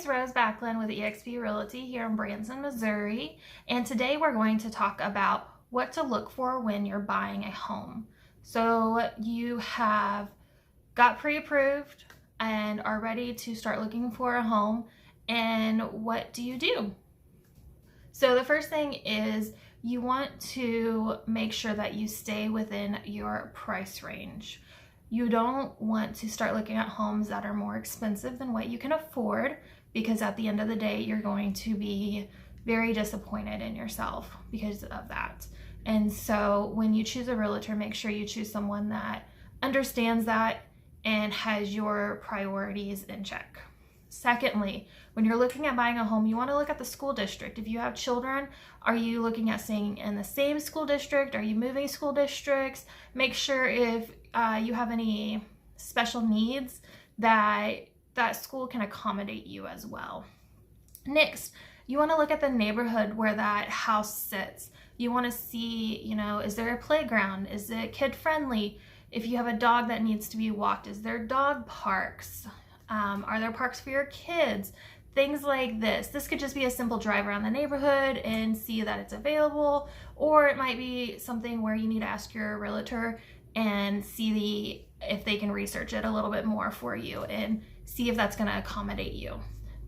it's Rose Backlund with eXp Realty here in Branson, Missouri, and today we're going to talk about what to look for when you're buying a home. So you have got pre-approved and are ready to start looking for a home, and what do you do? So the first thing is you want to make sure that you stay within your price range. You don't want to start looking at homes that are more expensive than what you can afford, because at the end of the day, you're going to be very disappointed in yourself because of that. And so when you choose a realtor, make sure you choose someone that understands that and has your priorities in check. Secondly, when you're looking at buying a home, you want to look at the school district. If you have children, are you looking at staying in the same school district? Are you moving school districts? Make sure if you have any special needs that school can accommodate you as well. Next, you want to look at the neighborhood where that house sits. You want to see, is there a playground? Is it kid friendly? If you have a dog that needs to be walked, is there dog parks? Are there parks for your kids? Things like this. This could just be a simple drive around the neighborhood and see that it's available, or it might be something where you need to ask your realtor and see if they can research it a little bit more for you and see if that's going to accommodate you.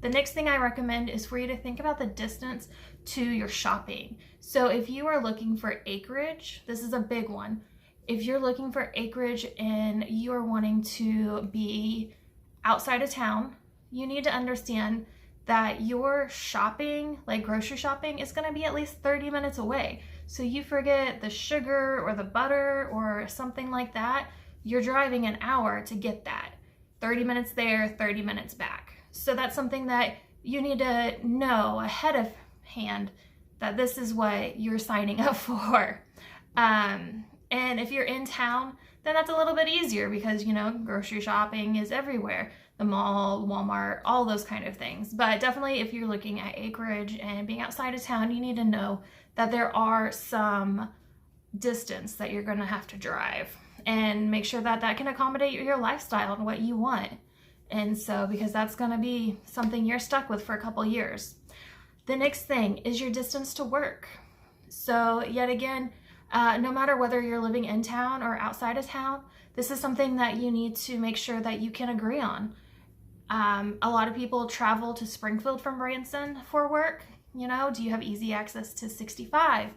The next thing I recommend is for you to think about the distance to your shopping. So if you are looking for acreage, this is a big one. If you're looking for acreage and you are wanting to be outside of town, you need to understand that your shopping, like grocery shopping, is going to be at least 30 minutes away. So you forget the sugar or the butter or something like that, you're driving an hour to get that. 30 minutes there, 30 minutes back. So that's something that you need to know ahead of hand, that this is what you're signing up for. And if you're in town, then that's a little bit easier because, grocery shopping is everywhere. The mall, Walmart, all those kind of things. But definitely if you're looking at acreage and being outside of town, you need to know that there are some distance that you're going to have to drive, and make sure that that can accommodate your lifestyle and what you want. And so, because that's going to be something you're stuck with for a couple years. The next thing is your distance to work. So yet again, no matter whether you're living in town or outside of town, this is something that you need to make sure that you can agree on. A lot of people travel to Springfield from Branson for work. Do you have easy access to 65?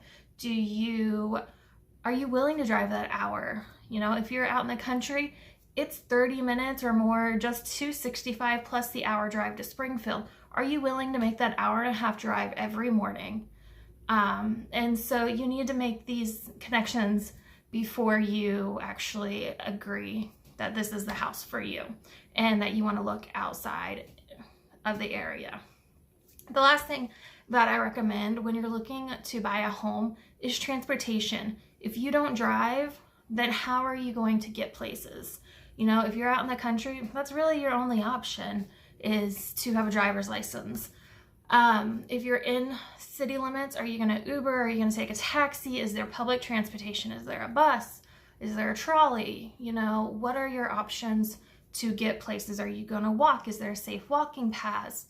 Are you willing to drive that hour? If you're out in the country, it's 30 minutes or more just to 65 plus the hour drive to Springfield. Are you willing to make that hour and a half drive every morning? And so you need to make these connections before you actually agree that this is the house for you and that you want to look outside of the area. The last thing that I recommend when you're looking to buy a home is transportation. If you don't drive, then how are you going to get places? If you're out in the country, that's really your only option, is to have a driver's license. If you're in city limits, are you going to Uber? Are you going to take a taxi? Is there public transportation? Is there a bus? Is there a trolley? What are your options to get places? Are you going to walk? Is there a safe walking paths?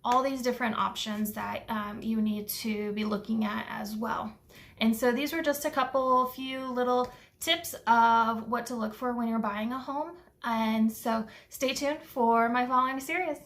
All these different options that you need to be looking at as well. And so these were just a few little tips of what to look for when you're buying a home. And so stay tuned for my following series.